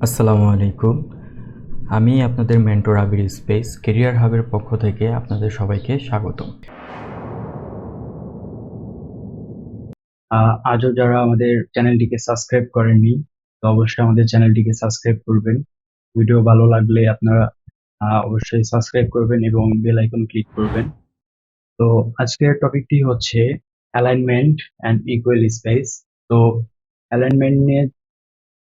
আসসালামু আলাইকুম। আমি আপনাদের মেন্টর আবির স্পেস ক্যারিয়ার হাবের পক্ষ থেকে আপনাদের সবাইকে স্বাগতম। আজও যারা আমাদের চ্যানেলটিকে সাবস্ক্রাইব করেননি, তো অবশ্যই আমাদের চ্যানেলটিকে সাবস্ক্রাইব করবেন। ভিডিও ভালো লাগলে আপনারা অবশ্যই সাবস্ক্রাইব করবেন এবং বেল আইকন ক্লিক করবেন। তো আজকের টপিকটি হচ্ছে অ্যালাইনমেন্ট অ্যান্ড ইকুয়াল স্পেস। তো অ্যালাইনমেন্ট নিয়ে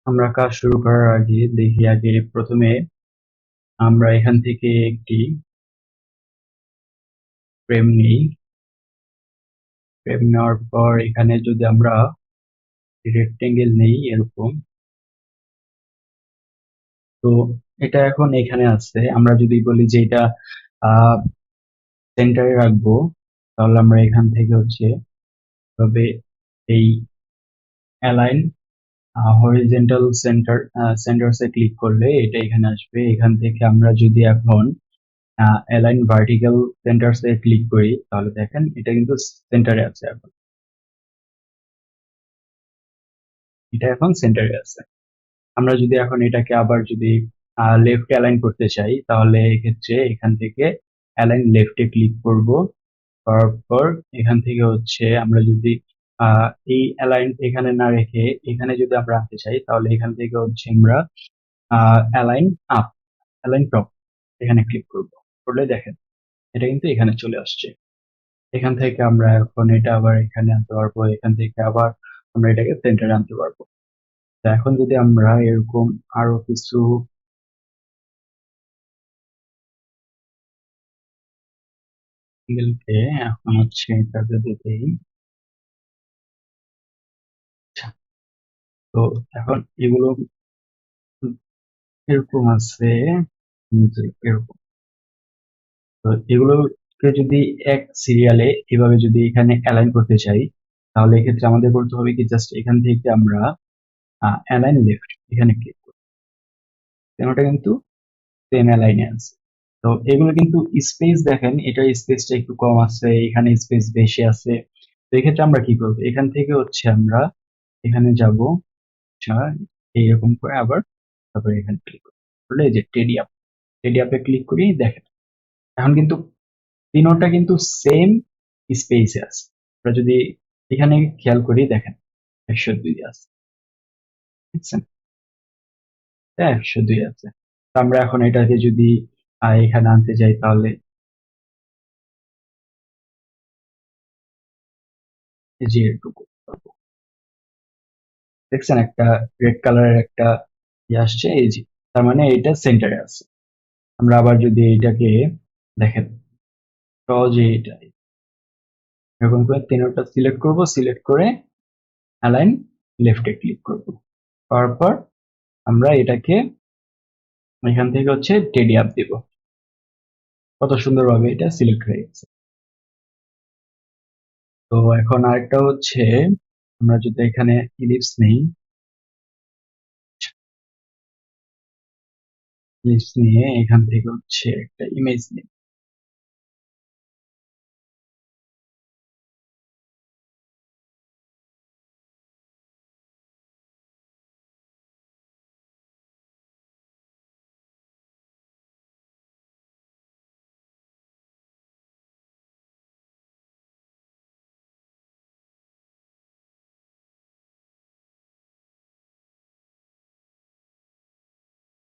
আমরা কাজ শুরু করার আগে দেখি আগে প্রথমে আমরা এখান থেকে একটি ফ্রেম নিই। ফ্রেম নেওয়ার পর এখানে যদি আমরা রেক্টেঙ্গেল নেই এরকম, তো এটা এখন এখানে আছে। আমরা যদি বলি যে এটা সেন্টারে রাখবো, তাহলে আমরা এখান থেকে হচ্ছে তবে এই অ্যালাইন হরিজেন্টাল সেন্টারসে ক্লিক করলে এটা এখানে আসবে। এখান থেকে আমরা যদি এখন অ্যালাইন ভার্টিক্যাল সেন্টারসে ক্লিক করি, তাহলে দেখেন এটা কিন্তু সেন্টারে আছে। এখন এটা এখন সেন্টারে আছে। আমরা যদি এখন এটাকে আবার যদি লেফট অ্যালাইন করতে চাই, তাহলে এক্ষেত্রে এখান থেকে অ্যালাইন লেফটে ক্লিক করব। করার পর এখান থেকে হচ্ছে আমরা যদি এই অ্যালাইন এখানে না রেখে এখানে যদি আমরা আনতে চাই, তাহলে এখান থেকে হচ্ছে আমরা অ্যালাইন আপ, অ্যালাইন টপ এখানে ক্লিক করব। করলে দেখেন এটা কিন্তু এখানে চলে আসছে। এখান থেকে আমরা এখন এটা আবার এখানে আনতে পারবো, এখান থেকে আবার আমরা এটাকে সেন্টারে আনতে পারবো। তো এখন যদি আমরা এরকম আরো কিছু অ্যাঙ্গেলকে এখন হচ্ছে এটা যদি দেই, আচ্ছা, তো এখন এগুলো এরকম আছে, এরকম। তো এগুলোকে যদি এক সিরিয়ালে এভাবে যদি এখানে অ্যালাইন করতে চাই, তাহলে এক্ষেত্রে আমাদের করতে হবে কি, জাস্ট এখান থেকে আমরা অ্যালাইন লেফট এখানে ক্লিক করি। ওটা কিন্তু সেম অ্যালাইনে আছে। তো এগুলো কিন্তু স্পেস দেখেন, এটা স্পেসটা একটু কম আছে, এখানে স্পেস বেশি আছে। তো এক্ষেত্রে আমরা কি করবো, এখান থেকে হচ্ছে আমরা এখানে যাব, আচ্ছা, এইরকম করে আবার তারপরে এখানে ক্লিক করলে এই যে টেডি আপে ক্লিক করি, দেখেন এখন কিন্তু তিনোটা কিন্তু সেম স্পেসে আছে। আমরা যদি এখানে খেয়াল করি, দেখেন 102 আছে, বুঝছেন? 102 আছে। তো আমরা এখন এটাকে যদি এখানে আনতে যাই, তাহলে এই যে এটুকু পাবো। দেখছেন একটা রেড কালারের একটা আসছে, এই যে তার মানে এটা সেন্টারে আছে। আমরা আবার যদি এটাকে দেখেন সহজে এটা এরকম করে তিনটা সিলেক্ট করব, সিলেক্ট করে অ্যালাইন লেফটে ক্লিক করব। করার পর আমরা এটাকে এখান থেকে হচ্ছে টেডি আপ দিব। কত সুন্দরভাবে এটা সিলেক্ট হয়ে গেছে। তো এখন আরেকটা হচ্ছে আমরা যদি এখানে ইলিপস নেই, ইলিপস নিয়ে এখান থেকে হচ্ছে একটা ইমেজ নেই।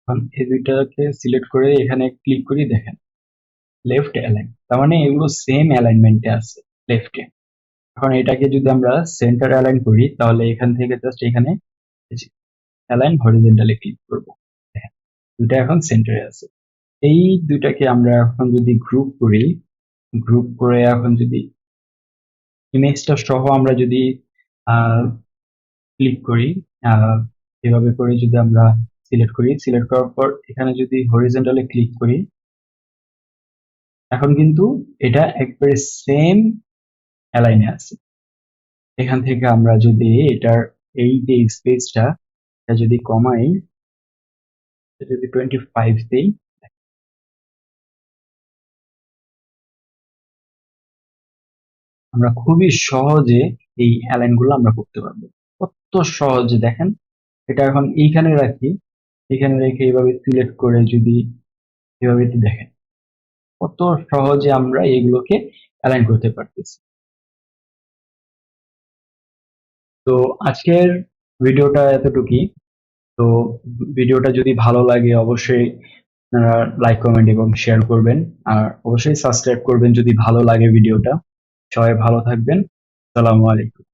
এখন এই দুইটাকে সিলেক্ট করে এখানে ক্লিক করি, দেখেন লেফট অ্যালাইন, তার মানে এগুলো সেম অ্যালাইনমেন্টে আছে লেফটে। এখন এটাকে যদি আমরা সেন্টার অ্যালাইন করি, তাহলে এখান থেকে জাস্ট এখানে অ্যালাইন হরিজেন্টালি ক্লিক করব। দেখেন দুটা এখন সেন্টারে আছে। এই দুইটাকে আমরা এখন যদি গ্রুপ করি, গ্রুপ করে এখন যদি ইমেজটা সহ আমরা যদি ক্লিক করি, আহ, এভাবে করে যদি আমরা সিলেক্ট করি, সিলেক্ট করার পর এখানে যদি হরিজেন্টালি ক্লিক করি, এখন কিন্তু এটা একবারে সেম অ্যালাইনে আছে। এখান থেকে আমরা যদি এটার এই যে স্পেসটা এটা যদি কমাই, এটা যদি 25 দেই, আমরা খুবই সহজে এই অ্যালাইন গুলো আমরা করতে পারবো। কত সহজে দেখেন। এটা এখন এইখানে রাখি, এখানে রেখে এইভাবে সিলেক্ট করে যদি এভাবে একটু দেখেন কত সহজে আমরা এগুলোকে অ্যালাইন করতে পারতেছি। তো আজকের ভিডিওটা এতটুকুই। তো ভিডিওটা যদি ভালো লাগে অবশ্যই আপনারা লাইক কমেন্ট এবং শেয়ার করবেন, আর অবশ্যই সাবস্ক্রাইব করবেন যদি ভালো লাগে ভিডিওটা। সবাই ভালো থাকবেন। আসসালামু আলাইকুম।